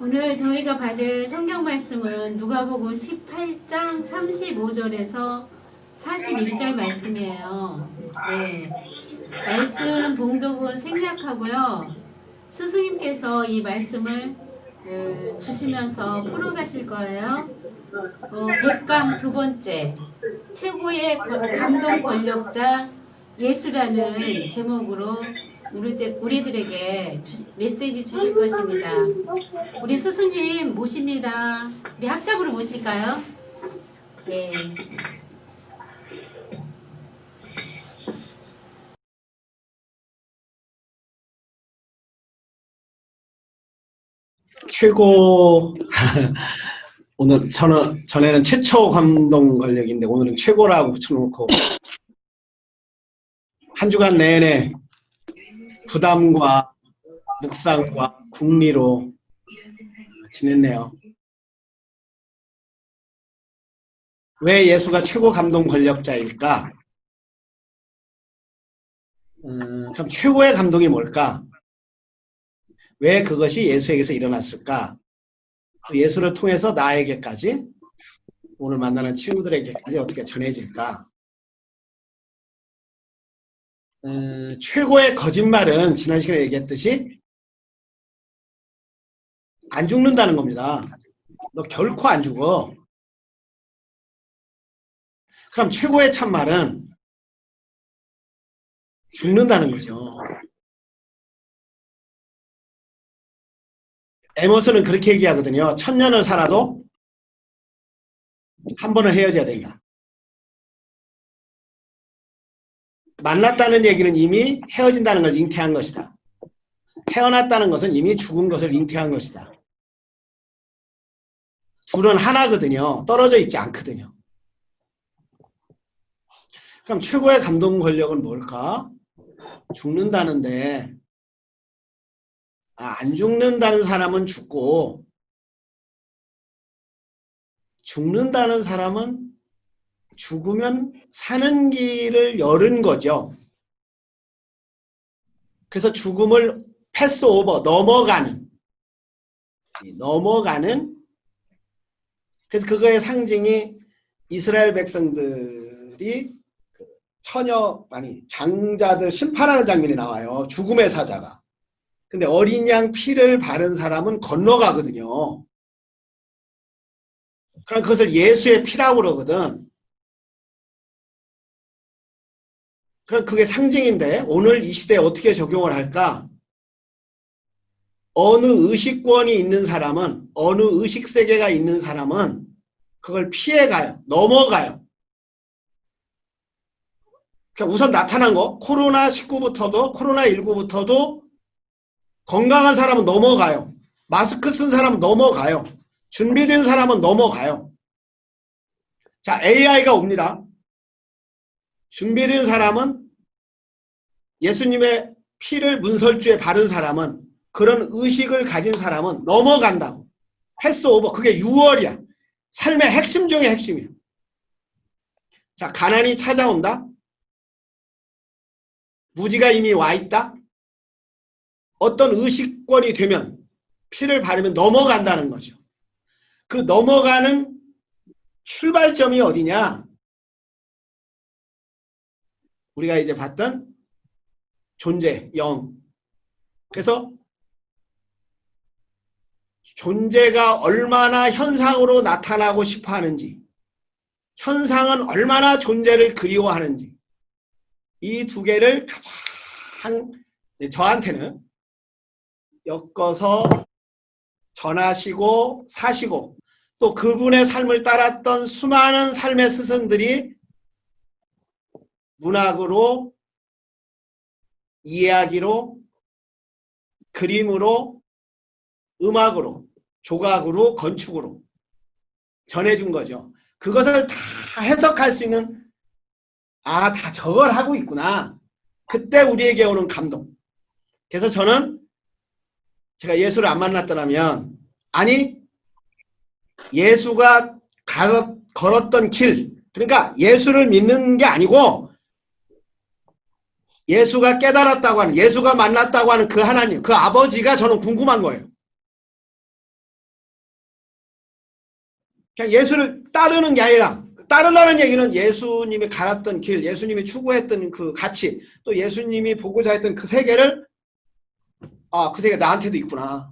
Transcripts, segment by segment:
오늘 저희가 받을 성경 말씀은 누가복음 18장 35절에서 41절 말씀이에요. 네. 말씀 봉독은 생략하고요. 스승님께서 이 말씀을 주시면서 풀어가실 거예요. 백강 두 번째, 최고의 감동 권력자 예수라는 제목으로 우리들에게 메시지 주실 것입니다. 우리 스승님 모십니다. 우리 학잡으로 모실까요? 네. 최고. 오늘 전에는 최초 감동 권력인데 오늘은 최고라고 붙여놓고 한 주간 내내 부담과 묵상과 궁리로 지냈네요. 왜 예수가 최고 감동 권력자일까? 그럼 최고의 감동이 뭘까? 왜 그것이 예수에게서 일어났을까? 예수를 통해서 나에게까지, 오늘 만나는 친구들에게까지 어떻게 전해질까? 최고의 거짓말은 지난 시간에 얘기했듯이 안 죽는다는 겁니다. 너 결코 안 죽어. 그럼 최고의 참말은 죽는다는 거죠. 에머슨은 그렇게 얘기하거든요. 1000년을 살아도 한 번은 헤어져야 된다. 만났다는 얘기는 이미 헤어진다는 걸 잉태한 것이다. 태어났다는 것은 이미 죽은 것을 잉태한 것이다. 둘은 하나거든요. 떨어져 있지 않거든요. 그럼 최고의 감동 권력은 뭘까? 죽는다는데, 안 죽는다는 사람은 죽고 죽는다는 사람은 죽으면 사는 길을 열은 거죠. 그래서 죽음을 패스오버, 넘어가는. 그래서 그거의 상징이 이스라엘 백성들이 장자들 심판하는 장면이 나와요. 죽음의 사자가. 근데 어린 양 피를 바른 사람은 건너가거든요. 그럼 그것을 예수의 피라고 그러거든. 그럼 그게 상징인데 오늘 이 시대에 어떻게 적용을 할까? 어느 의식권이 있는 사람은, 어느 의식세계가 있는 사람은 그걸 피해가요. 넘어가요. 그러니까 우선 나타난 거, 코로나19부터도 건강한 사람은 넘어가요. 마스크 쓴 사람은 넘어가요. 준비된 사람은 넘어가요. 자, AI가 옵니다. 준비된 사람은, 예수님의 피를 문설주에 바른 사람은, 그런 의식을 가진 사람은 넘어간다고. 패스오버. 그게 6월이야. 삶의 핵심 중의 핵심이에요. 자, 가난이 찾아온다. 무지가 이미 와 있다. 어떤 의식권이 되면, 피를 바르면 넘어간다는 거죠. 그 넘어가는 출발점이 어디냐? 우리가 이제 봤던 존재, 영. 그래서 존재가 얼마나 현상으로 나타나고 싶어 하는지, 현상은 얼마나 존재를 그리워하는지, 이 두 개를 가장 저한테는 엮어서 전하시고 사시고, 또 그분의 삶을 따랐던 수많은 삶의 스승들이 문학으로, 이야기로, 그림으로, 음악으로, 조각으로, 건축으로 전해준 거죠. 그것을 다 해석할 수 있는, 다 저걸 하고 있구나. 그때 우리에게 오는 감동. 그래서 저는 제가 예수를 안 만났더라면, 아니 예수가 걸었던 길, 그러니까 예수를 믿는 게 아니고 예수가 깨달았다고 하는, 예수가 만났다고 하는 그 하나님, 그 아버지가 저는 궁금한 거예요. 그냥 예수를 따르는 게 아니라 따르라는 얘기는 예수님이 갈았던 길, 예수님이 추구했던 그 가치, 또 예수님이 보고자 했던 그 세계를 그 세계 나한테도 있구나.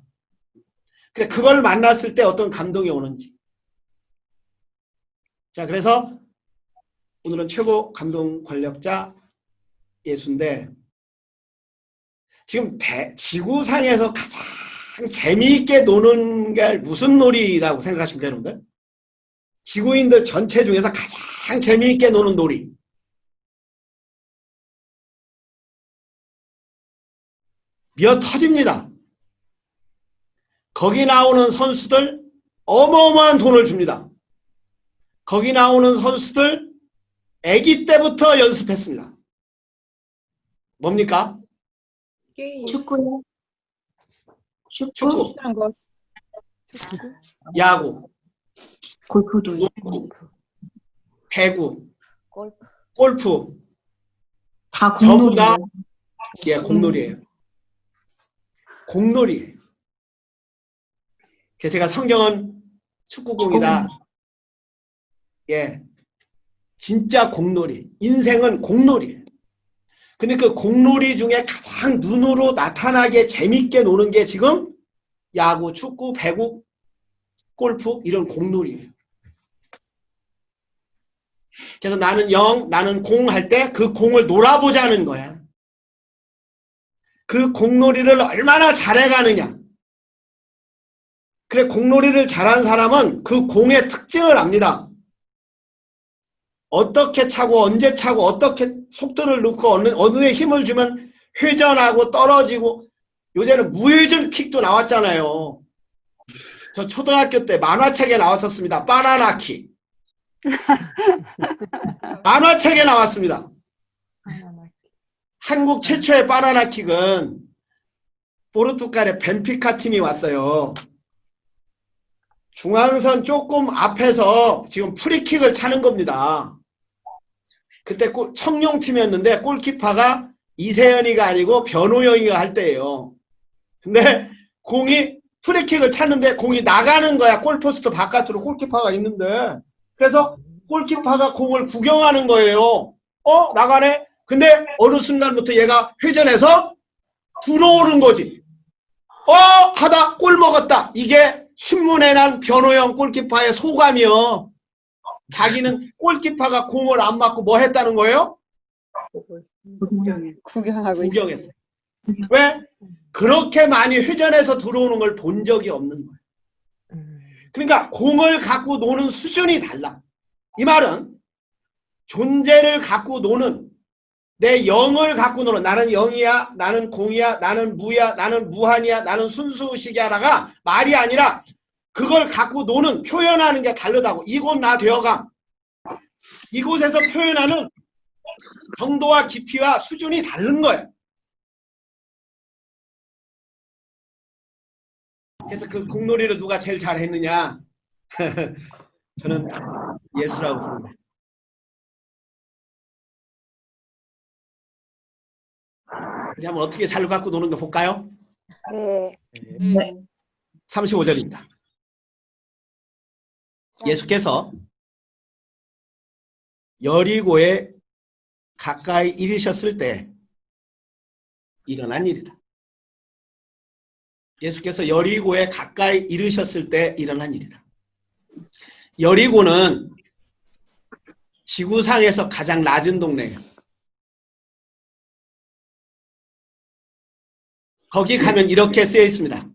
그래 그걸 만났을 때 어떤 감동이 오는지. 자 그래서 오늘은 최고 감동 권력자 예수인데 지금 지구상에서 가장 재미있게 노는 게 무슨 놀이라고 생각하십니까 여러분들? 지구인들 전체 중에서 가장 재미있게 노는 놀이. 미어 터집니다. 거기 나오는 선수들 어마어마한 돈을 줍니다. 거기 나오는 선수들 아기 때부터 연습했습니다. 뭡니까? 축구요? 축구, 하는 거. 야구, 골프도 농구, 배구, 골프. 골프 다 전부 다 공놀이예요. 공놀이에요. 공놀이에요. 그래서 제가 성경은 축구공이다. 진짜 공놀이. 인생은 공놀이에요. 근데 그 공놀이 중에 가장 눈으로 나타나게 재밌게 노는 게 지금 야구, 축구, 배구, 골프 이런 공놀이에요. 그래서 나는 영, 나는 공 할 때 그 공을 놀아보자는 거야. 그 공놀이를 얼마나 잘해가느냐. 그래 공놀이를 잘하는 사람은 그 공의 특징을 압니다. 어떻게 차고 언제 차고 어떻게 속도를 넣고 어느에 힘을 주면 회전하고 떨어지고 요새는 무회전 킥도 나왔잖아요. 저 초등학교 때 만화책에 나왔었습니다. 바나나 킥. 만화책에 나왔습니다. 한국 최초의 바나나 킥은 포르투갈의 벤피카 팀이 왔어요. 중앙선 조금 앞에서 지금 프리킥을 차는 겁니다. 그때 청룡팀이었는데 골키퍼가 이세현이가 아니고 변호영이가 할 때예요. 근데 공이 프리킥을 찼는데 공이 나가는 거야. 골포스트 바깥으로 골키퍼가 있는데. 그래서 골키퍼가 공을 구경하는 거예요. 나가네? 근데 어느 순간부터 얘가 회전해서 들어오는 거지. 하다 골 먹었다. 이게 신문에 난 변호영 골키퍼의 소감이요. 자기는 골키퍼가 공을 안 맞고 뭐 했다는 거예요? 구경하고 구경했어요. 왜? 그렇게 많이 회전해서 들어오는 걸 본 적이 없는 거예요. 그러니까 공을 갖고 노는 수준이 달라. 이 말은 존재를 갖고 노는 내 영을 갖고 노는 나는 영이야, 나는 공이야, 나는 무야, 나는 무한이야, 나는 순수의식이야라가 말이 아니라 그걸 갖고 노는 표현하는 게 다르다고. 이곳 나 되어감. 이곳에서 표현하는 정도와 깊이와 수준이 다른 거예요. 그래서 그 공놀이를 누가 제일 잘했느냐? 저는 예수라고 부릅니다. 우리 한번 어떻게 잘 갖고 노는 거 볼까요? 네. 네. 35절입니다. 예수께서 여리고에 가까이 이르셨을 때 일어난 일이다. 예수께서 여리고에 가까이 이르셨을 때 일어난 일이다. 여리고는 지구상에서 가장 낮은 동네예요. 거기 가면 이렇게 쓰여 있습니다.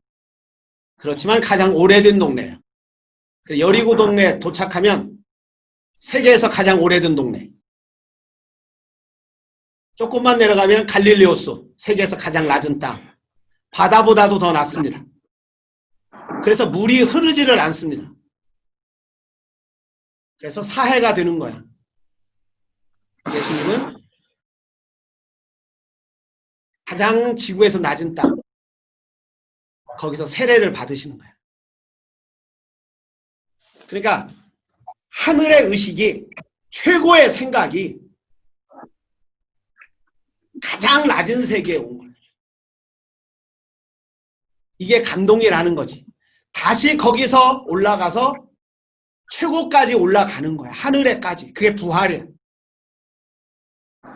그렇지만 가장 오래된 동네예요. 여리고 동네에 도착하면 세계에서 가장 오래된 동네. 조금만 내려가면 갈릴리오스, 세계에서 가장 낮은 땅. 바다보다도 더 낮습니다. 그래서 물이 흐르지를 않습니다. 그래서 사해가 되는 거야. 예수님은 가장 지구에서 낮은 땅, 거기서 세례를 받으시는 거야. 그러니까 하늘의 의식이, 최고의 생각이 가장 낮은 세계에 온 거예요. 이게 감동이라는 거지. 다시 거기서 올라가서 최고까지 올라가는 거야. 하늘에까지. 그게 부활이야.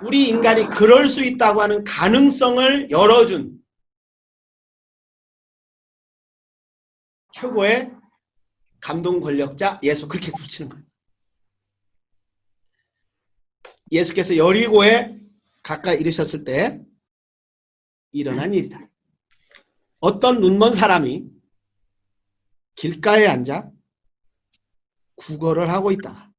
우리 인간이 그럴 수 있다고 하는 가능성을 열어준 최고의 감동 권력자 예수, 그렇게 부르치는 거예요. 예수께서 여리고에 가까이 이르셨을 때 일어난 일이다. 어떤 눈먼 사람이 길가에 앉아 구걸을 하고 있다.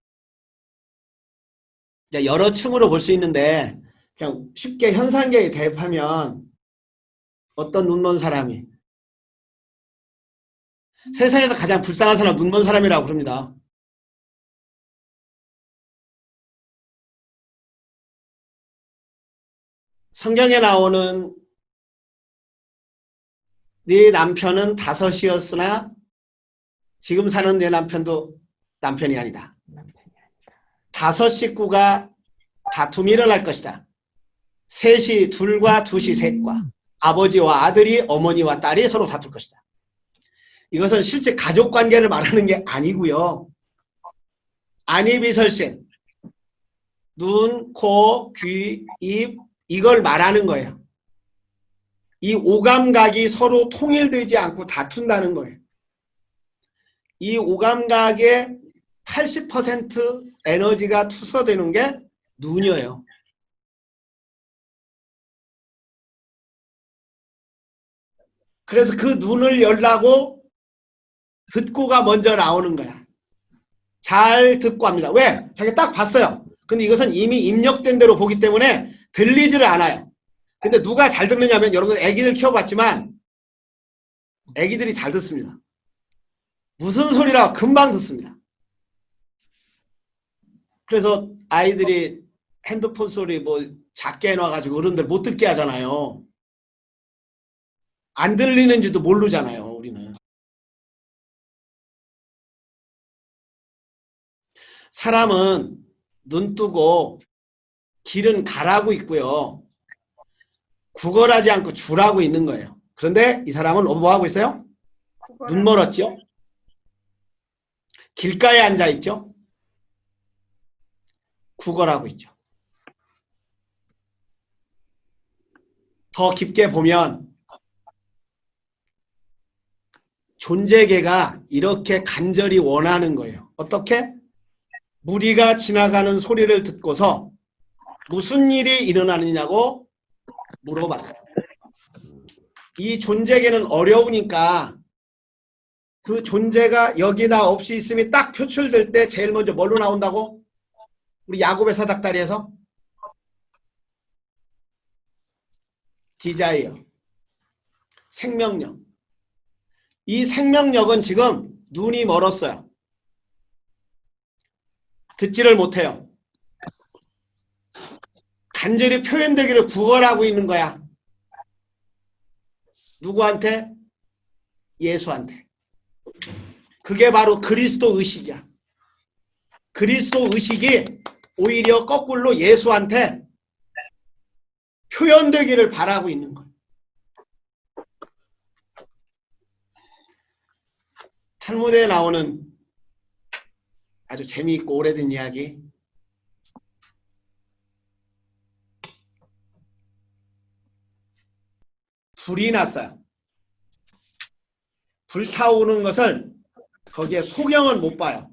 여러 층으로 볼 수 있는데 그냥 쉽게 현상계에 대입하면 어떤 눈먼 사람이, 세상에서 가장 불쌍한 사람 눈먼 사람이라고 부릅니다. 성경에 나오는 네 남편은 5이었으나 지금 사는 내 남편도 남편이 아니다. 5 식구가 다툼이 일어날 것이다. 3이 둘과 2이 셋과 아버지와 아들이 어머니와 딸이 서로 다툴 것이다. 이것은 실제 가족관계를 말하는 게 아니고요. 안이비설신, 눈, 코, 귀, 입, 이걸 말하는 거예요. 이 오감각이 서로 통일되지 않고 다툰다는 거예요. 이 오감각의 80% 에너지가 투서되는 게 눈이에요. 그래서 그 눈을 열라고 듣고가 먼저 나오는 거야. 잘 듣고 합니다. 왜? 자기가 딱 봤어요. 근데 이것은 이미 입력된 대로 보기 때문에 들리지를 않아요. 근데 누가 잘 듣느냐면, 여러분 애기들 키워봤지만 애기들이 잘 듣습니다. 무슨 소리라고 금방 듣습니다. 그래서 아이들이 핸드폰 소리 뭐 작게 해놔가지고 어른들 못 듣게 하잖아요. 안 들리는지도 모르잖아요, 우리는. 사람은 눈 뜨고 길은 가라고 있고요. 구걸하지 않고 주라고 있는 거예요. 그런데 이 사람은 뭐 하고 있어요? 눈 멀었죠? 길가에 앉아 있죠? 구걸하고 있죠. 더 깊게 보면 존재계가 이렇게 간절히 원하는 거예요. 어떻게? 무리가 지나가는 소리를 듣고서 무슨 일이 일어나느냐고 물어봤어요. 이 존재계는 어려우니까 그 존재가 여기나 없이 있음이 딱 표출될 때 제일 먼저 뭘로 나온다고? 우리 야곱의 사닥다리에서 디자이어, 생명력. 이 생명력은 지금 눈이 멀었어요. 듣지를 못해요. 간절히 표현되기를 구걸하고 있는 거야. 누구한테? 예수한테. 그게 바로 그리스도 의식이야. 그리스도 의식이 오히려 거꾸로 예수한테 표현되기를 바라고 있는 거예요. 탈무드에 나오는 아주 재미있고 오래된 이야기. 불이 났어요. 불타오르는 것을 거기에 소경은 못 봐요.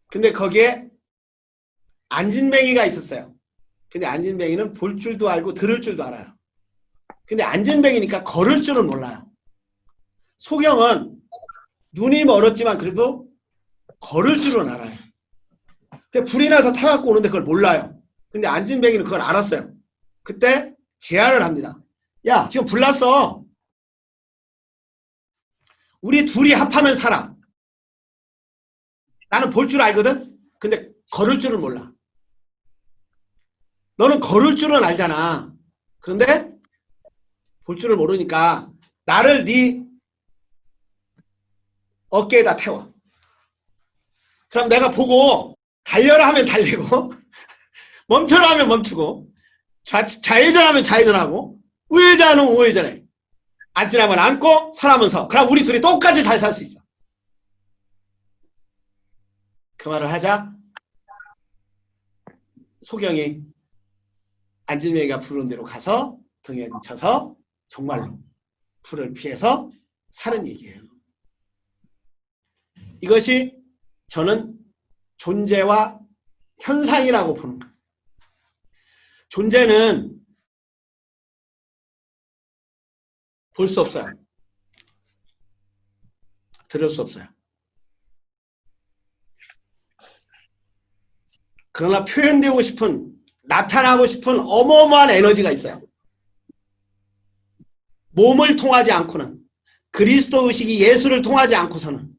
근데 거기에 안진뱅이가 있었어요. 근데 안진뱅이는 볼 줄도 알고 들을 줄도 알아요. 근데 안진뱅이니까 걸을 줄은 몰라요. 소경은 눈이 멀었지만 그래도 걸을 줄은 알아요. 불이 나서 타갖고 오는데 그걸 몰라요. 근데 안진뱅이는 그걸 알았어요. 그때 제안을 합니다. 야, 지금 불 났어. 우리 둘이 합하면 살아. 나는 볼 줄 알거든? 근데 걸을 줄은 몰라. 너는 걸을 줄은 알잖아. 그런데 볼 줄을 모르니까 나를 네 어깨에다 태워. 그럼 내가 보고 달려라 하면 달리고 멈춰라 하면 멈추고 좌회전하면 좌회전하고 우회전하면 우회전해. 앉으라면 앉고 서라면 서. 그럼 우리 둘이 똑같이 잘 살 수 있어. 그 말을 하자 소경이 안진뱅이가 부른 대로 가서 등에 쳐서 정말로 불을 피해서 사는 얘기예요. 이것이 저는 존재와 현상이라고 보는 거예요. 존재는 볼 수 없어요. 들을 수 없어요. 그러나 표현되고 싶은, 나타나고 싶은 어마어마한 에너지가 있어요. 몸을 통하지 않고는, 그리스도 의식이 예수를 통하지 않고서는,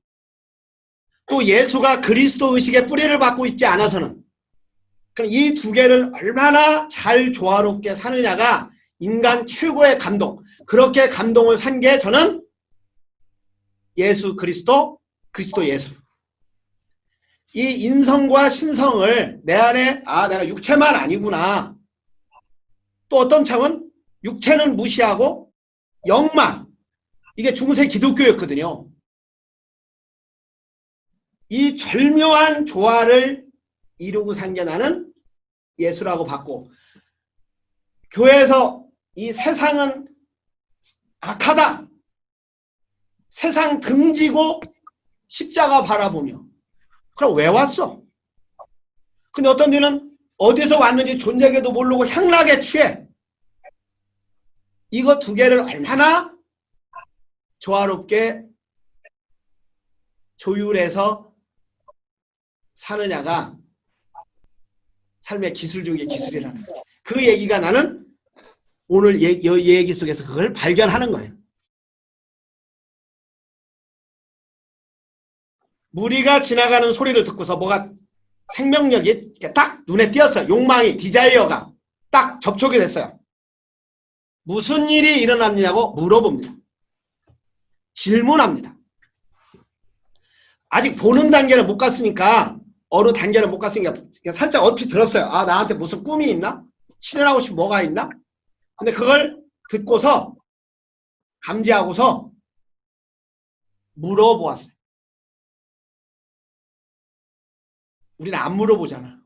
또 예수가 그리스도 의식의 뿌리를 받고 있지 않아서는, 이 두 개를 얼마나 잘 조화롭게 사느냐가 인간 최고의 감동. 그렇게 감동을 산 게 저는 예수 그리스도, 그리스도 예수. 이 인성과 신성을 내 안에 내가 육체만 아니구나. 또 어떤 차원 육체는 무시하고 영만. 이게 중세 기독교였거든요. 이 절묘한 조화를 이루고 산 게 나는 예수라고 봤고, 교회에서 이 세상은 악하다. 세상 등지고 십자가 바라보며. 그럼 왜 왔어? 근데 어떤 데는 어디서 왔는지 존재계도 모르고 향락에 취해. 이거 두 개를 얼마나 조화롭게 조율해서 사느냐가 삶의 기술 중에 기술이라는 거지. 그 얘기가 나는 오늘 얘기 속에서 그걸 발견하는 거예요. 무리가 지나가는 소리를 듣고서 뭐가 생명력이 딱 눈에 띄었어요. 욕망이, 디자이어가 딱 접촉이 됐어요. 무슨 일이 일어났느냐고 물어봅니다. 질문합니다. 아직 보는 단계를 못 갔으니까, 어느 단계를 못 갔으니까 살짝 얼핏 들었어요. 나한테 무슨 꿈이 있나? 실현하고 싶은 뭐가 있나? 근데 그걸 듣고서 감지하고서 물어보았어요. 우리는 안 물어보잖아.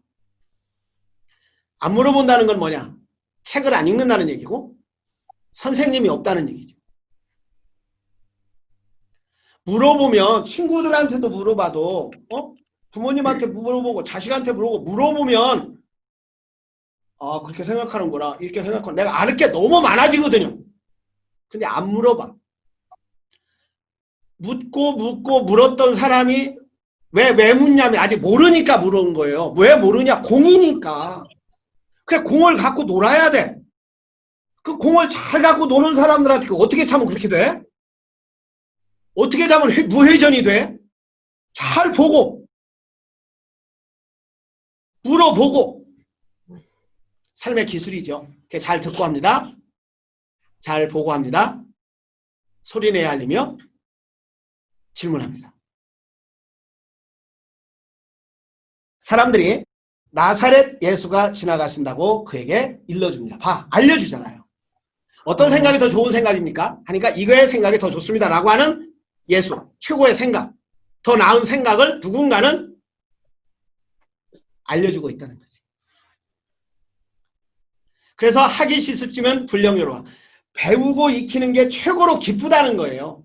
안 물어본다는 건 뭐냐? 책을 안 읽는다는 얘기고 선생님이 없다는 얘기죠. 물어보면 친구들한테도 물어봐도 부모님한테 물어보고 자식한테 물어보면 그렇게 생각하는구나, 이렇게 생각하는, 내가 아는 게 너무 많아지거든요. 근데 안 물어봐. 묻고 물었던 사람이 왜 묻냐면 아직 모르니까 물은 거예요. 왜 모르냐? 공이니까. 그래, 공을 갖고 놀아야 돼. 그 공을 잘 갖고 노는 사람들한테 어떻게 참으면 그렇게 돼? 어떻게 참으면 무회전이 돼? 잘 보고 물어보고. 삶의 기술이죠. 잘 듣고 합니다. 잘 보고 합니다. 소리내야 알리며 질문합니다. 사람들이 나사렛 예수가 지나가신다고 그에게 일러줍니다. 알려주잖아요. 어떤 생각이 더 좋은 생각입니까? 하니까 이거의 생각이 더 좋습니다 라고 하는 예수, 최고의 생각, 더 나은 생각을 누군가는 알려주고 있다는 거지. 그래서 하기 실습지면 불령요로와, 배우고 익히는 게 최고로 기쁘다는 거예요.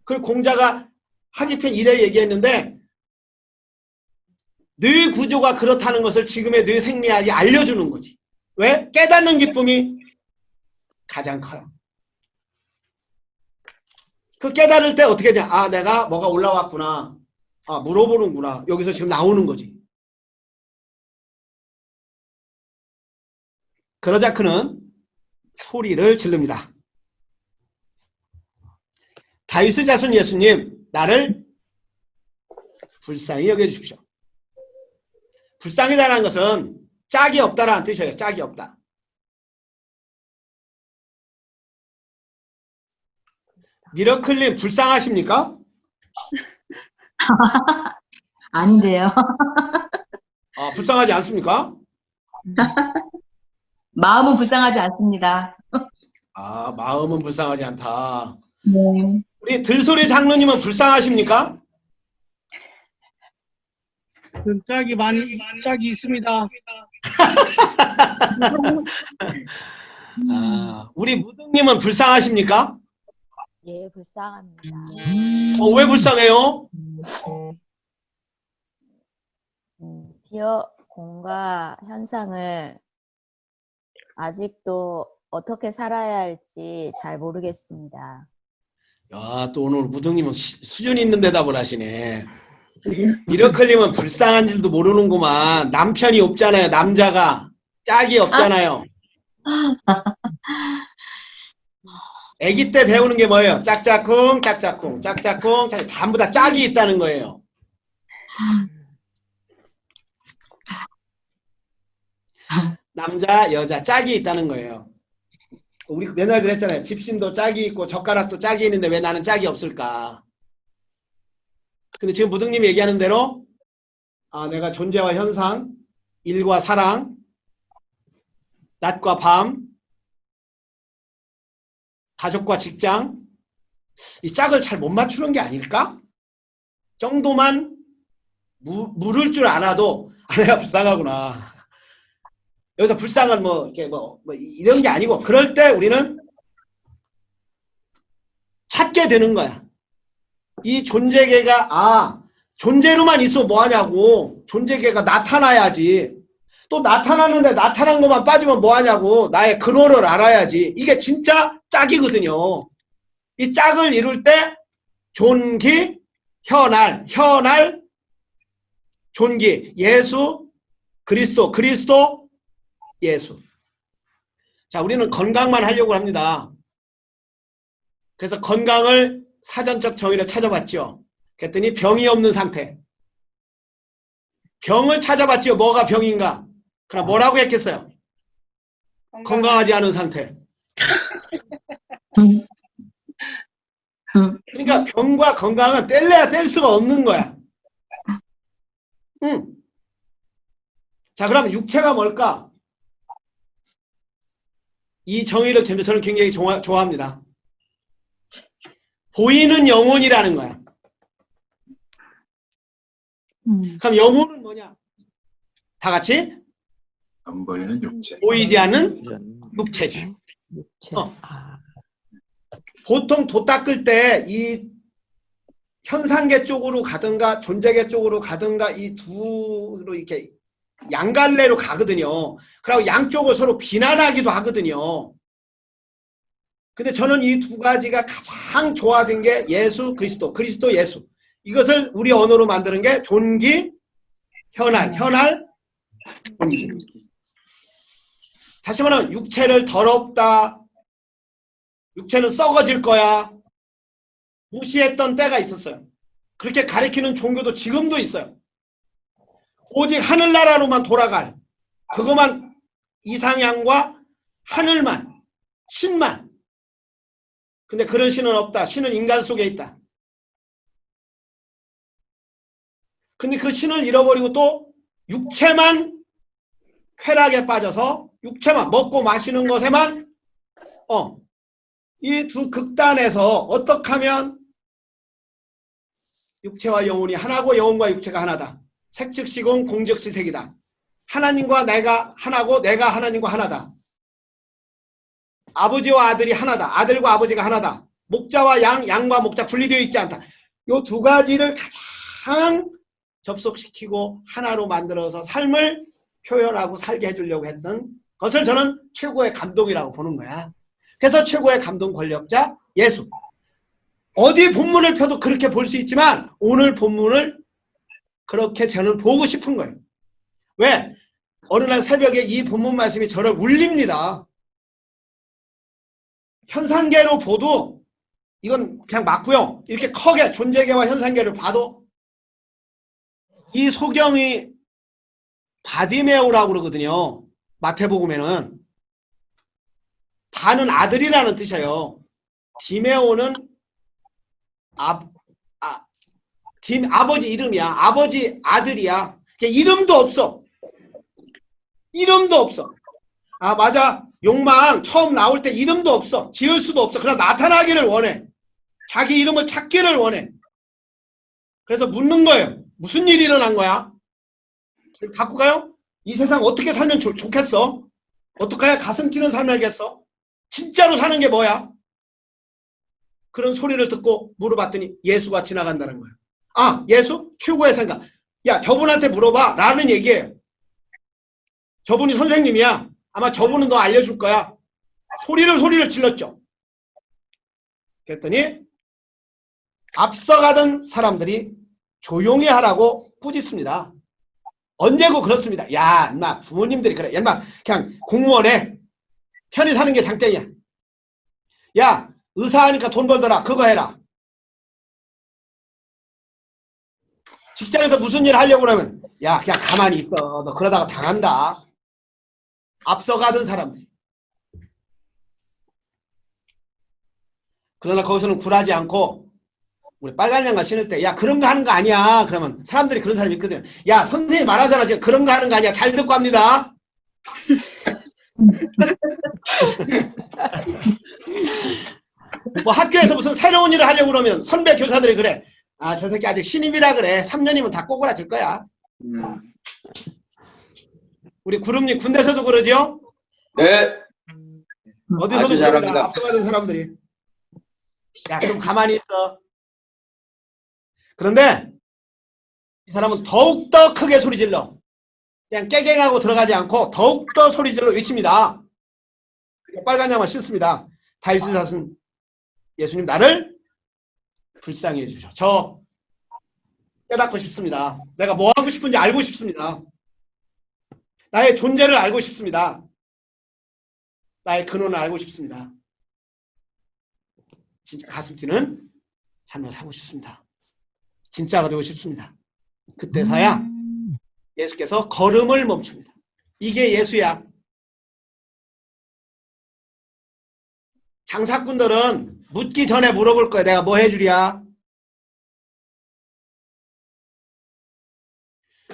그걸 공자가 하기편 1에 얘기했는데, 뇌 구조가 그렇다는 것을 지금의 뇌 생리학이 알려주는 거지. 왜? 깨닫는 기쁨이 가장 커요. 그 깨달을 때 어떻게 되냐? 내가 뭐가 올라왔구나. 물어보는구나. 여기서 지금 나오는 거지. 그러자 그는 소리를 지릅니다. 다윗의 자손 예수님, 나를 불쌍히 여겨주십시오. 불쌍히다라는 것은 짝이 없다라는 뜻이에요. 짝이 없다. 미러클님, 불쌍하십니까? 아닌데요. 불쌍하지 않습니까? 마음은 불쌍하지 않습니다. 마음은 불쌍하지 않다. 네. 우리 들소리 장로님은 불쌍하십니까? 짝이 있습니다. 우리 무등님은 불쌍하십니까? 예, 불쌍합니다. 왜 불쌍해요? 기업 공과 현상을 아직도 어떻게 살아야 할지 잘 모르겠습니다. 야, 또 오늘 무등님은 수준 있는 대답을 하시네. 미러클님은 불쌍한 줄도 모르는구만. 남편이 없잖아요. 남자가. 짝이 없잖아요. 아기 때 배우는 게 뭐예요? 짝짝쿵, 짝짝쿵, 짝짝쿵, 전부 다 짝이 있다는 거예요. 남자, 여자, 짝이 있다는 거예요. 우리 맨날 그랬잖아요. 집신도 짝이 있고 젓가락도 짝이 있는데 왜 나는 짝이 없을까? 근데 지금 무등님이 얘기하는 대로 내가 존재와 현상, 일과 사랑, 낮과 밤, 가족과 직장, 이 짝을 잘 못 맞추는 게 아닐까? 정도만 물을 줄 알아도 내가 불쌍하구나. 여기서 불쌍한 이렇게 이런 게 아니고, 그럴 때 우리는 찾게 되는 거야. 이 존재계가 존재로만 있어 뭐하냐고. 존재계가 나타나야지. 또 나타나는데 나타난 것만 빠지면 뭐하냐고. 나의 근원을 알아야지. 이게 진짜 짝이거든요. 이 짝을 이룰 때 존귀, 현알, 존귀, 예수, 그리스도, 예수. 자, 우리는 건강만 하려고 합니다. 그래서 건강을 사전적 정의를 찾아봤죠. 그랬더니 병이 없는 상태. 병을 찾아봤죠. 뭐가 병인가? 그럼 뭐라고 했겠어요? 건강하지 않은 상태. 그러니까 병과 건강은 뗄래야 뗄 수가 없는 거야. 자, 그럼 육체가 뭘까? 이 정의를 저는 굉장히 좋아합니다. 보이는 영혼이라는 거야. 그럼 영혼은 뭐냐? 다 같이? 안 보이는 육체. 보이지 않는 육체지. 보통 도 닦을 때 이 현상계 쪽으로 가든가 존재계 쪽으로 가든가 이 두로 이렇게 양갈래로 가거든요. 그리고 양쪽을 서로 비난하기도 하거든요. 근데 저는 이 두 가지가 가장 조화된 게 예수, 그리스도, 예수. 이것을 우리 언어로 만드는 게 존귀, 현알, 존귀. 다시 말하면 육체를 더럽다. 육체는 썩어질 거야. 무시했던 때가 있었어요. 그렇게 가리키는 종교도 지금도 있어요. 오직 하늘나라로만 돌아갈 그것만 이상향과 하늘만, 신만. 근데 그런 신은 없다. 신은 인간 속에 있다. 근데 그 신을 잃어버리고 또 육체만 쾌락에 빠져서 육체만 먹고 마시는 것에만 이 두 극단에서 어떻게 하면 육체와 영혼이 하나고 영혼과 육체가 하나다. 색즉시공 공즉시색이다. 하나님과 내가 하나고 내가 하나님과 하나다. 아버지와 아들이 하나다. 아들과 아버지가 하나다. 목자와 양과 목자 분리되어 있지 않다. 이 두 가지를 가장 접속시키고 하나로 만들어서 삶을 표현하고 살게 해주려고 했던 것을 저는 최고의 감동이라고 보는 거야. 그래서 최고의 감동 권력자 예수. 어디 본문을 펴도 그렇게 볼 수 있지만 오늘 본문을 그렇게 저는 보고 싶은 거예요. 왜? 어느 날 새벽에 이 본문 말씀이 저를 울립니다. 현상계로 보도 이건 그냥 맞고요. 이렇게 크게 존재계와 현상계를 봐도 이 소경이 바디메오라고 그러거든요. 마태복음에는 바는 아들이라는 뜻이에요. 디메오는 아버지 이름이야. 아버지 아들이야. 이름도 없어. 이름도 없어. 맞아. 욕망 처음 나올 때 이름도 없어. 지을 수도 없어. 그러나 나타나기를 원해. 자기 이름을 찾기를 원해. 그래서 묻는 거예요. 무슨 일이 일어난 거야? 바꿀까요? 이 세상 어떻게 살면 좋겠어? 어떻게 해야 가슴 뛰는 삶을 알겠어? 진짜로 사는 게 뭐야? 그런 소리를 듣고 물어봤더니 예수가 지나간다는 거예요. 아, 예수? 최고의 생각. 야, 저분한테 물어봐. 라는 얘기예요. 저분이 선생님이야. 아마 저분은 너 알려줄 거야. 소리를 질렀죠. 그랬더니 앞서가던 사람들이 조용히 하라고 꾸짖습니다. 언제고 그렇습니다. 야, 인마 부모님들이 그래. 인마 그냥 공무원에 편히 사는 게 장땡이야. 야, 의사 하니까 돈 벌더라. 그거 해라. 직장에서 무슨 일 하려고 그러면 야, 그냥 가만히 있어. 너 그러다가 당한다. 앞서가던 사람들이. 그러나 거기서는 굴하지 않고 우리 빨간 양말 신을 때 야, 그런 거 하는 거 아니야. 그러면 사람들이 그런 사람이 있거든. 야, 선생님 말하잖아. 지금 그런 거 하는 거 아니야. 잘 듣고 합니다. 뭐 학교에서 무슨 새로운 일을 하려고 그러면 선배 교사들이 그래. 아, 저 새끼 아직 신입이라 그래. 3년이면 다 꼬꾸라질 거야. 우리 구름님 군대에서도 그러죠? 네. 어디서도 아주 그럽니다. 잘합니다. 앞서가던 사람들이. 야, 좀 가만히 있어. 그런데 이 사람은 더욱더 크게 소리 질러. 그냥 깨갱하고 들어가지 않고 더욱더 소리 질러 외칩니다. 빨간 양말 신습니다. 다윗의 자손 예수님, 나를 불쌍히 해주셔. 저 깨닫고 싶습니다. 내가 뭐 하고 싶은지 알고 싶습니다. 나의 존재를 알고 싶습니다. 나의 근원을 알고 싶습니다. 진짜 가슴 뛰는 삶을 살고 싶습니다. 진짜가 되고 싶습니다. 그때서야 예수께서 걸음을 멈춥니다. 이게 예수야. 장사꾼들은 묻기 전에 물어볼 거야. 내가 뭐 해주랴?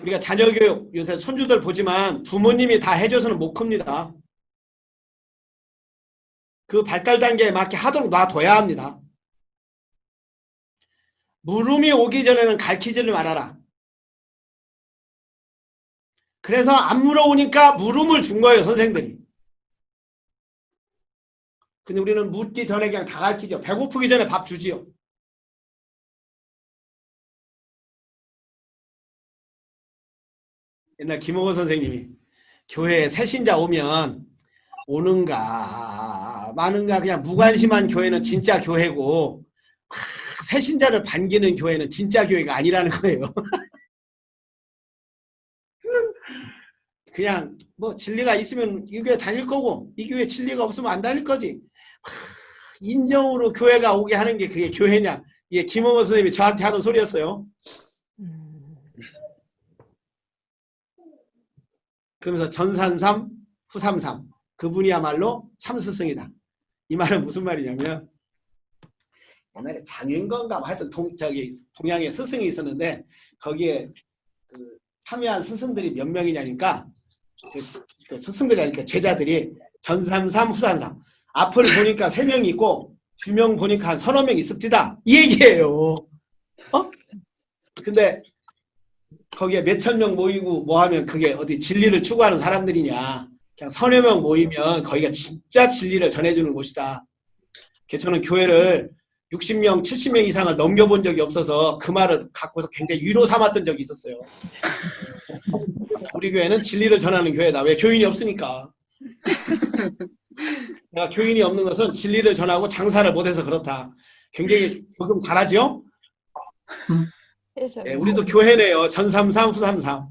우리가 자녀교육 요새 손주들 보지만 부모님이 다 해줘서는 못 큽니다. 그 발달 단계에 맞게 하도록 놔둬야 합니다. 물음이 오기 전에는 가르치지를 말아라. 그래서 안 물어오니까 물음을 준 거예요, 선생들이. 근데 우리는 묻기 전에 그냥 다 가르치죠. 배고프기 전에 밥 주지요. 옛날 김홍호 선생님이 교회에 새신자 오면 오는가 마는가 그냥 무관심한 교회는 진짜 교회고 새신자를 반기는 교회는 진짜 교회가 아니라는 거예요. 그냥 뭐 진리가 있으면 이 교회 다닐 거고 이 교회 진리가 없으면 안 다닐 거지. 인정으로 교회가 오게 하는 게 그게 교회냐. 이게 김홍호 선생님이 저한테 하는 소리였어요. 그러면서 전산삼 후삼삼 그분이야말로 참스승이다. 이 말은 무슨 말이냐면 옛날에 장윤건가 하여튼 동양에 스승이 있었는데 거기에 그 참여한 스승들이 몇 명이냐니까 그 스승들이 아니까 제자들이 전삼삼 후삼삼 앞을 보니까 3명이 있고 뒷면 보니까 한 서너 명 있습니다. 이 얘기예요. 근데 거기에 몇천 명 모이고 뭐 하면 그게 어디 진리를 추구하는 사람들이냐. 그냥 서너 명 모이면 거기가 진짜 진리를 전해주는 곳이다. 그래서 저는 교회를 60명, 70명 이상을 넘겨본 적이 없어서 그 말을 갖고서 굉장히 위로 삼았던 적이 있었어요. 우리 교회는 진리를 전하는 교회다. 왜? 교인이 없으니까. 내가 교인이 없는 것은 진리를 전하고 장사를 못해서 그렇다. 굉장히 조금 잘하죠? 네, 우리도 교회네요. 전삼삼 후삼삼.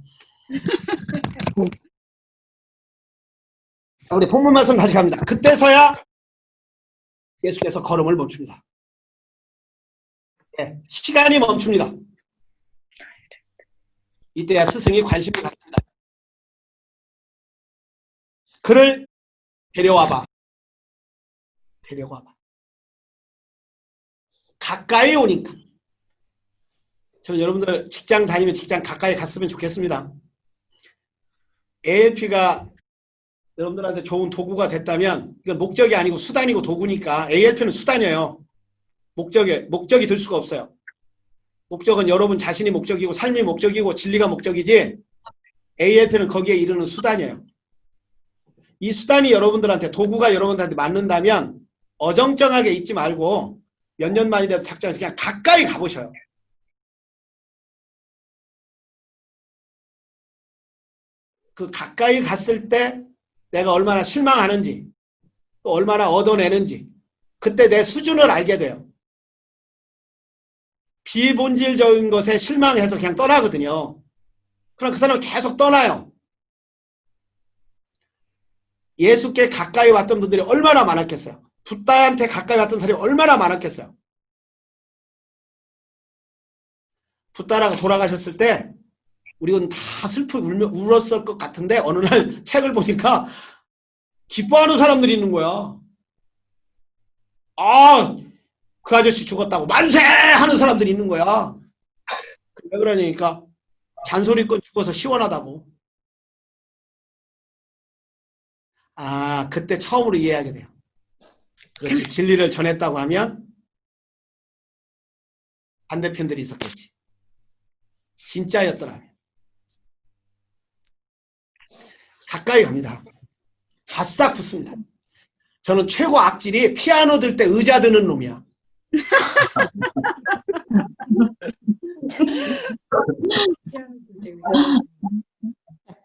우리 본문 말씀 다시 갑니다. 그때서야 예수께서 걸음을 멈춥니다. 네, 시간이 멈춥니다. 이때야 스승이 관심을 갖습니다. 그를 데려와봐. 데려와봐. 가까이 오니까. 저는 여러분들 직장 다니면 직장 가까이 갔으면 좋겠습니다. ALP가 여러분들한테 좋은 도구가 됐다면 이건 목적이 아니고 수단이고 도구니까 ALP는 수단이에요. 목적이 될 수가 없어요. 목적은 여러분 자신이 목적이고 삶이 목적이고 진리가 목적이지 ALP는 거기에 이르는 수단이에요. 이 수단이 여러분들한테, 도구가 여러분들한테 맞는다면 어정쩡하게 있지 말고 몇 년만이라도 작정해서 그냥 가까이 가보셔요. 그 가까이 갔을 때 내가 얼마나 실망하는지, 또 얼마나 얻어내는지, 그때 내 수준을 알게 돼요. 비본질적인 것에 실망해서 그냥 떠나거든요. 그럼 그 사람은 계속 떠나요. 예수께 가까이 왔던 분들이 얼마나 많았겠어요. 붓다한테 가까이 왔던 사람이 얼마나 많았겠어요. 붓다라가 돌아가셨을 때 우리는 다 슬프게 울었을 것 같은데 어느 날 책을 보니까 기뻐하는 사람들이 있는 거야. 아, 그 아저씨 죽었다고 만세! 하는 사람들이 있는 거야. 왜 그러니까 잔소리꾼 죽어서 시원하다고. 아, 그때 처음으로 이해하게 돼요. 그렇지. 진리를 전했다고 하면 반대편들이 있었겠지. 진짜였더라면. 가까이 갑니다. 바싹 붙습니다. 저는 최고 악질이 피아노 들 때 의자 드는 놈이야.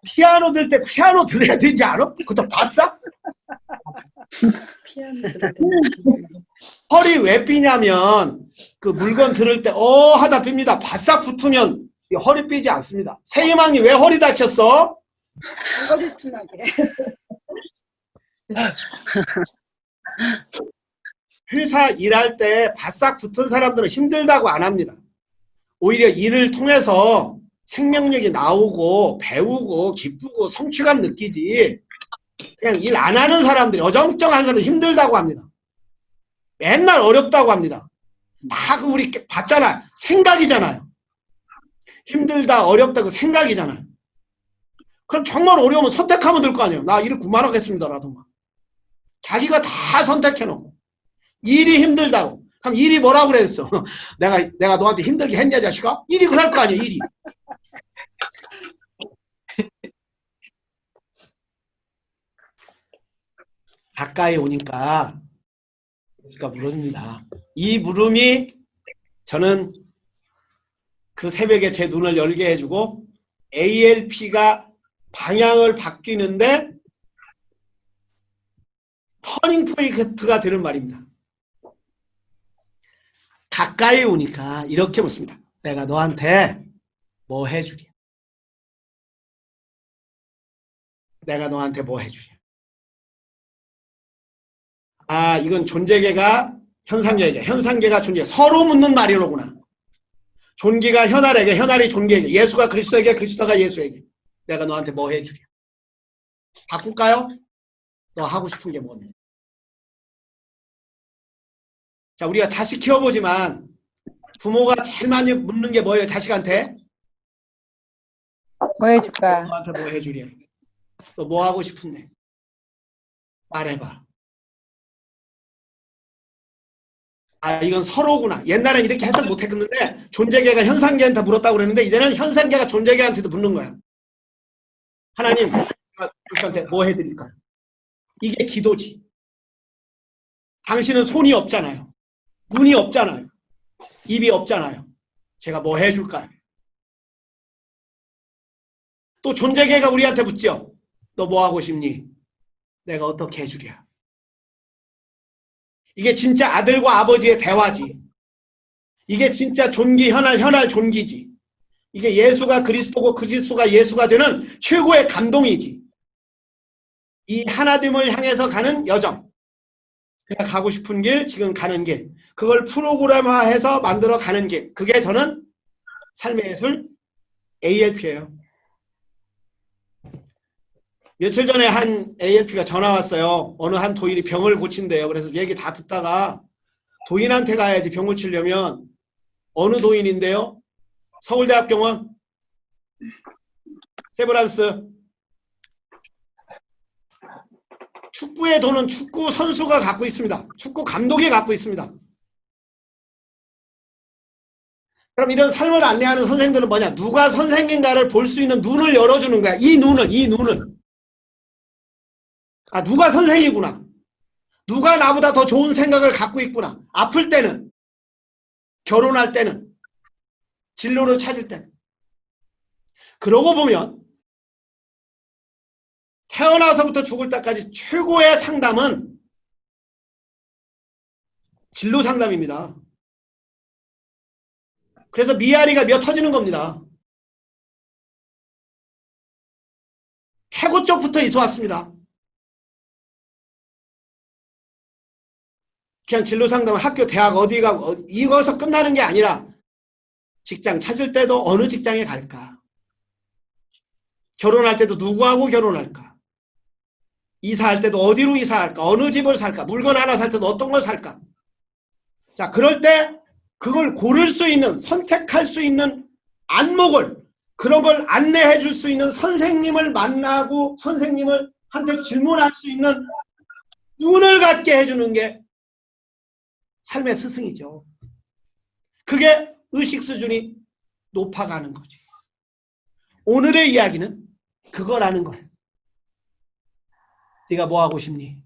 피아노 들 때 피아노 들어야 되지 않아? 그것도 바싹? 허리 왜 삐냐면 그 물건 들을 때 하다 삐입니다. 바싹 붙으면 허리 삐지 않습니다. 세희망이 왜 허리 다쳤어? 회사 일할 때 바싹 붙은 사람들은 힘들다고 안 합니다. 오히려 일을 통해서 생명력이 나오고 배우고 기쁘고 성취감 느끼지, 그냥 일 안 하는 사람들이, 어정쩡한 사람들이 힘들다고 합니다. 맨날 어렵다고 합니다. 다 그 우리 봤잖아. 생각이잖아요. 힘들다 어렵다 그 생각이잖아요. 그럼 정말 어려우면 선택하면 될 거 아니에요. 나 일을 그만하겠습니다라든가. 자기가 다 선택해놓고 일이 힘들다고. 그럼 일이 뭐라고 그랬어? 내가 너한테 힘들게 했냐 자식아? 일이 그럴 거 아니에요. 일이. 가까이 오니까 제가 물음니다. 이 물음이 저는 그 새벽에 제 눈을 열게 해주고 ALP가 방향을 바뀌는데 터닝 포인트가 되는 말입니다. 가까이 오니까 이렇게 묻습니다. 내가 너한테 뭐 해주랴? 내가 너한테 뭐 해주랴? 아, 이건 존재계가 현상계에게, 현상계가 존재계, 서로 묻는 말이로구나. 존귀가 현알에게, 현알이 존귀에게, 예수가 그리스도에게, 그리스도가 예수에게. 내가 너한테 뭐 해주랴? 바꿀까요? 너 하고 싶은 게 뭐니? 자, 우리가 자식 키워보지만 부모가 제일 많이 묻는 게 뭐예요? 자식한테? 뭐 해줄까? 너한테 뭐 해주랴? 너 뭐 하고 싶은데? 말해봐. 아, 이건 서로구나. 옛날엔 이렇게 해석 못했는데 존재계가 현상계한테 물었다고 그랬는데 이제는 현상계가 존재계한테도 묻는 거야. 하나님, 당신한테 뭐 해드릴까요? 이게 기도지. 당신은 손이 없잖아요. 눈이 없잖아요. 입이 없잖아요. 제가 뭐 해줄까요? 또 존재계가 우리한테 묻죠. 너 뭐 하고 싶니? 내가 어떻게 해주랴? 이게 진짜 아들과 아버지의 대화지. 이게 진짜 존귀, 현할 존귀지. 이게 예수가 그리스도고 그리스도가 예수가 되는 최고의 감동이지. 이 하나됨을 향해서 가는 여정. 내가 가고 싶은 길, 지금 가는 길. 그걸 프로그램화해서 만들어 가는 길. 그게 저는 삶의 예술 ALP예요. 며칠 전에 한 ALP가 전화 왔어요. 어느 한 도인이 병을 고친대요. 그래서 얘기 다 듣다가 도인한테 가야지 병 고치려면. 어느 도인인데요? 서울대학병원 세브란스. 축구의 돈은 축구 선수가 갖고 있습니다. 축구 감독이 갖고 있습니다. 그럼 이런 삶을 안내하는 선생들은 뭐냐? 누가 선생인가를 볼 수 있는 눈을 열어주는 거야. 이 눈은. 아, 누가 선생이구나. 누가 나보다 더 좋은 생각을 갖고 있구나. 아플 때는, 결혼할 때는, 진로를 찾을 때는. 그러고 보면 태어나서부터 죽을 때까지 최고의 상담은 진로 상담입니다. 그래서 미아리가 미어 터지는 겁니다. 태고 쪽부터 있어 왔습니다. 그냥 진로 상담은 학교, 대학 어디가 이거서 끝나는 게 아니라 직장 찾을 때도 어느 직장에 갈까? 결혼할 때도 누구하고 결혼할까? 이사할 때도 어디로 이사할까? 어느 집을 살까? 물건 하나 살 때도 어떤 걸 살까? 자, 그럴 때 그걸 고를 수 있는, 선택할 수 있는 안목을, 그런 걸 안내해 줄 수 있는 선생님을 만나고 선생님을 한테 질문할 수 있는 눈을 갖게 해주는 게 삶의 스승이죠. 그게 의식 수준이 높아가는 거죠. 오늘의 이야기는 그거라는 거예요. 네가 뭐 하고 싶니?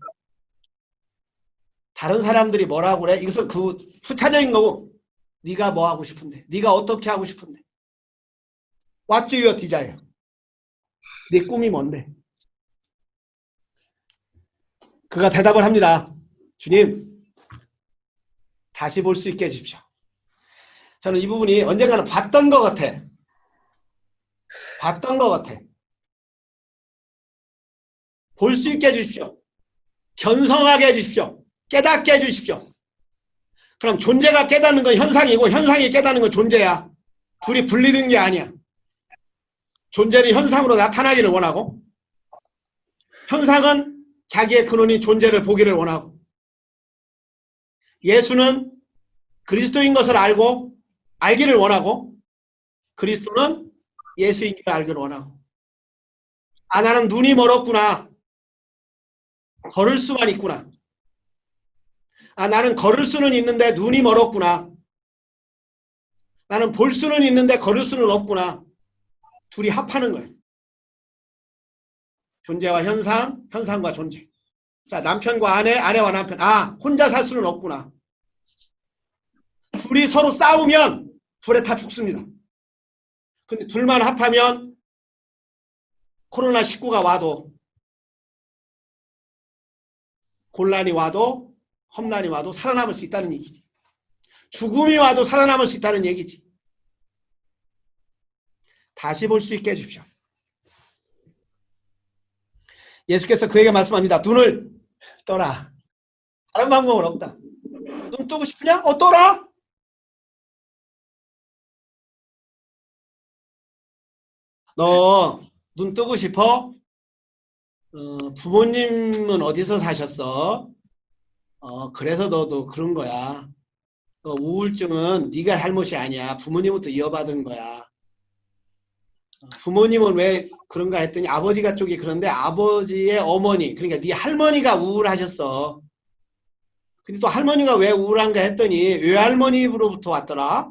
다른 사람들이 뭐라고 그래? 이것은 그 후차적인 거고, 네가 뭐 하고 싶은데? 네가 어떻게 하고 싶은데? What's your desire? 네 꿈이 뭔데? 그가 대답을 합니다. 주님, 다시 볼 수 있게 해주십시오. 저는 이 부분이 언젠가는 봤던 것 같아. 볼 수 있게 해주십시오. 견성하게 해주십시오. 깨닫게 해주십시오. 그럼 존재가 깨닫는 건 현상이고 현상이 깨닫는 건 존재야. 둘이 분리된 게 아니야. 존재는 현상으로 나타나기를 원하고 현상은 자기의 근원인 존재를 보기를 원하고 예수는 그리스도인 것을 알고 알기를 원하고 그리스도는 예수인 걸 알기를 원하고 아 나는 눈이 멀었구나. 걸을 수만 있구나. 아 나는 걸을 수는 있는데 눈이 멀었구나. 나는 볼 수는 있는데 걸을 수는 없구나. 둘이 합하는 거예요. 존재와 현상, 현상과 존재. 자, 남편과 아내, 아내와 남편. 아, 혼자 살 수는 없구나. 둘이 서로 싸우면 둘에 다 죽습니다. 근데 둘만 합하면 코로나19가 와도 곤란이 와도 험난이 와도 살아남을 수 있다는 얘기지. 죽음이 와도 살아남을 수 있다는 얘기지. 다시 볼 수 있게 해주십시오. 예수께서 그에게 말씀합니다. 눈을 떠라. 다른 방법은 없다. 눈 뜨고 싶으냐? 떠라. 너 눈 뜨고 싶어? 부모님은 어디서 사셨어? 그래서 너도 그런 거야. 우울증은 네가 잘못이 아니야. 부모님부터 이어받은 거야. 부모님은 왜 그런가 했더니 아버지가 쪽이 그런데 아버지의 어머니 그러니까 네 할머니가 우울하셨어. 근데 또 할머니가 왜 우울한가 했더니 외할머니로부터 왔더라.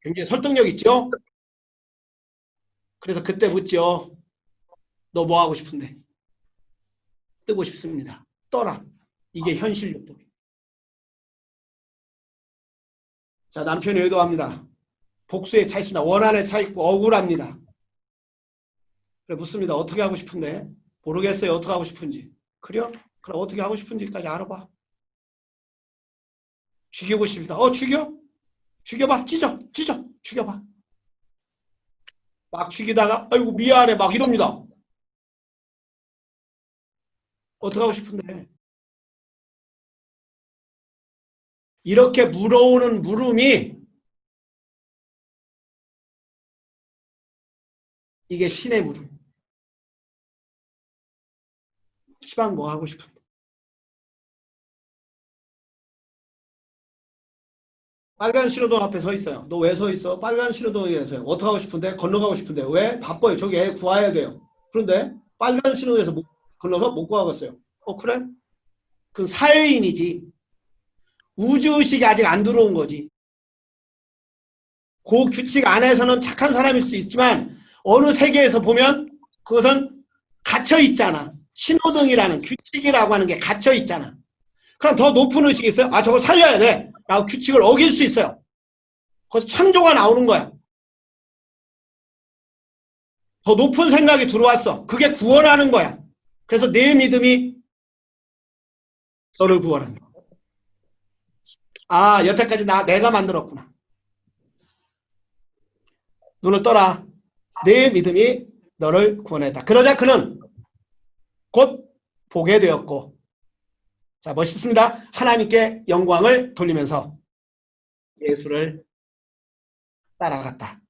굉장히 설득력 있죠? 그래서 그때 묻죠. 너 뭐 하고 싶은데? 뜨고 싶습니다. 떠라. 이게 현실요법. 자, 남편이 의도합니다. 복수에 차 있습니다. 원한에 차 있고 억울합니다. 그래 묻습니다. 어떻게 하고 싶은데? 모르겠어요. 어떻게 하고 싶은지. 그래요? 그럼 어떻게 하고 싶은지까지 알아봐. 죽이고 싶습니다. 죽여? 죽여봐. 찢어. 죽여봐. 막 죽이다가 아이고 미안해 막 이럽니다. 어떻게 하고 싶은데? 이렇게 물어오는 물음이 이게 신의 물음. 시방 뭐 하고 싶은데? 빨간 신호등 앞에 서 있어요. 너 왜 서 있어? 빨간 신호등에서요. 어떻게 하고 싶은데? 건너가고 싶은데. 왜? 바빠요. 저기 애 구해야 돼요. 그런데 빨간 신호에서 건너서 못 구하겠어요. 그래? 그건 사회인이지. 우주의식이 아직 안 들어온 거지. 그 규칙 안에서는 착한 사람일 수 있지만 어느 세계에서 보면 그것은 갇혀 있잖아. 신호등이라는 규칙이라고 하는 게 갇혀 있잖아. 그럼 더 높은 의식이 있어요. 아, 저거 살려야 돼. 라고 규칙을 어길 수 있어요. 거기서 창조가 나오는 거야. 더 높은 생각이 들어왔어. 그게 구원하는 거야. 그래서 내 믿음이 너를 구원한다. 아, 여태까지 내가 만들었구나. 눈을 떠라. 내 믿음이 너를 구원했다. 그러자 그는 곧 보게 되었고, 자, 멋있습니다. 하나님께 영광을 돌리면서 예수를 따라갔다.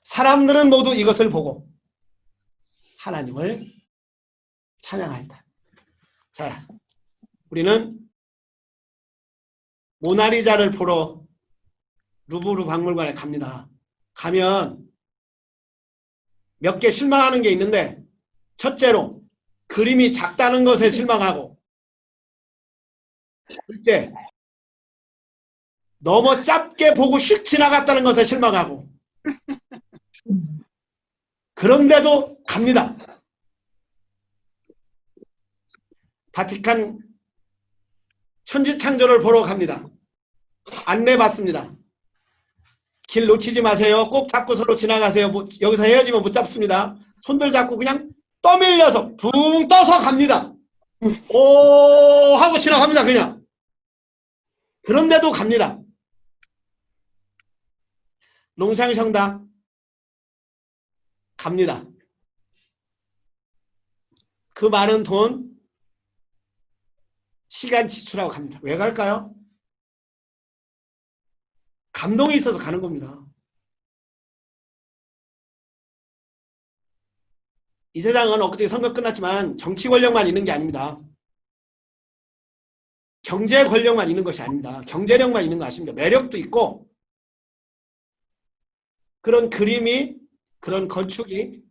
사람들은 모두 이것을 보고 하나님을 찬양하였다. 자, 우리는 모나리자를 보러 루브르 박물관에 갑니다. 가면 몇 개 실망하는 게 있는데, 첫째로 그림이 작다는 것에 실망하고, 둘째 너무 짧게 보고 슉 지나갔다는 것에 실망하고, 그런데도 갑니다. 바티칸 천지창조를 보러 갑니다. 안내받습니다. 길 놓치지 마세요. 꼭 잡고 서로 지나가세요. 여기서 헤어지면 못 잡습니다. 손들 잡고 그냥 떠밀려서 붕 떠서 갑니다. 오 하고 지나갑니다. 그냥. 그런데도 갑니다. 농상성당 갑니다. 그 많은 돈, 시간 지출하고 갑니다. 왜 갈까요? 감동이 있어서 가는 겁니다. 이 세상은 엊그제 선거 끝났지만 정치 권력만 있는 게 아닙니다. 경제 권력만 있는 것이 아닙니다. 경제력만 있는 거 아십니까? 매력도 있고, 그런 그림이, 그런 건축이,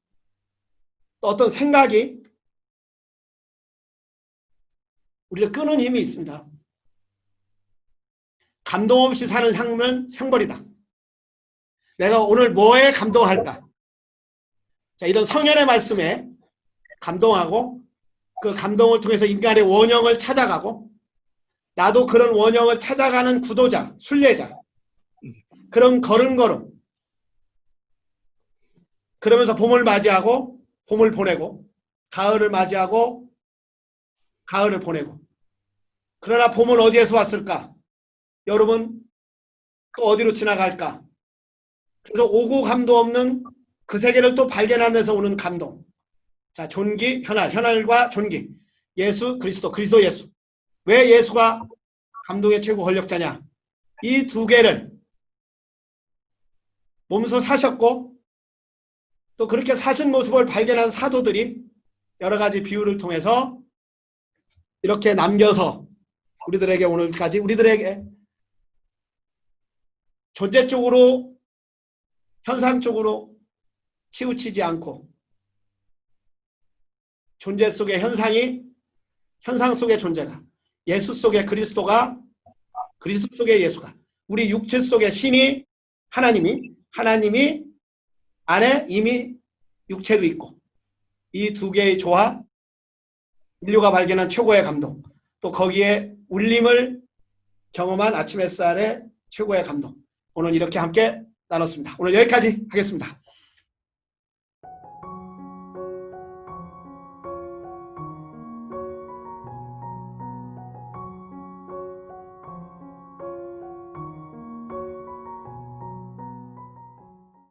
또 어떤 생각이 우리를 끄는 힘이 있습니다. 감동 없이 사는 삶은 형벌이다. 내가 오늘 뭐에 감동할까? 자, 이런 성현의 말씀에 감동하고, 그 감동을 통해서 인간의 원형을 찾아가고, 나도 그런 원형을 찾아가는 구도자, 순례자, 그런 걸음걸음, 그러면서 봄을 맞이하고 봄을 보내고, 가을을 맞이하고 가을을 보내고. 그러나 봄은 어디에서 왔을까? 여름은 또 어디로 지나갈까? 그래서 오고 감도 없는 그 세계를 또 발견하는 데서 오는 감동. 자, 존귀, 현할, 현할과 존귀. 예수, 그리스도, 그리스도 예수. 왜 예수가 감동의 최고 권력자냐? 이 두 개를 몸소 사셨고, 또 그렇게 사신 모습을 발견한 사도들이 여러 가지 비유를 통해서 이렇게 남겨서 우리들에게 오늘까지, 우리들에게 존재 쪽으로, 현상 쪽으로 치우치지 않고, 존재 속의 현상이 현상 속의 존재가, 예수 속의 그리스도가, 그리스도 속의 예수가, 우리 육체 속의 신이 하나님이 안에 이미 육체도 있고, 이 두 개의 조화, 인류가 발견한 최고의 감동, 또 거기에 울림을 경험한 아침 햇살의 최고의 감동, 오늘 이렇게 함께 나눴습니다. 오늘 여기까지 하겠습니다.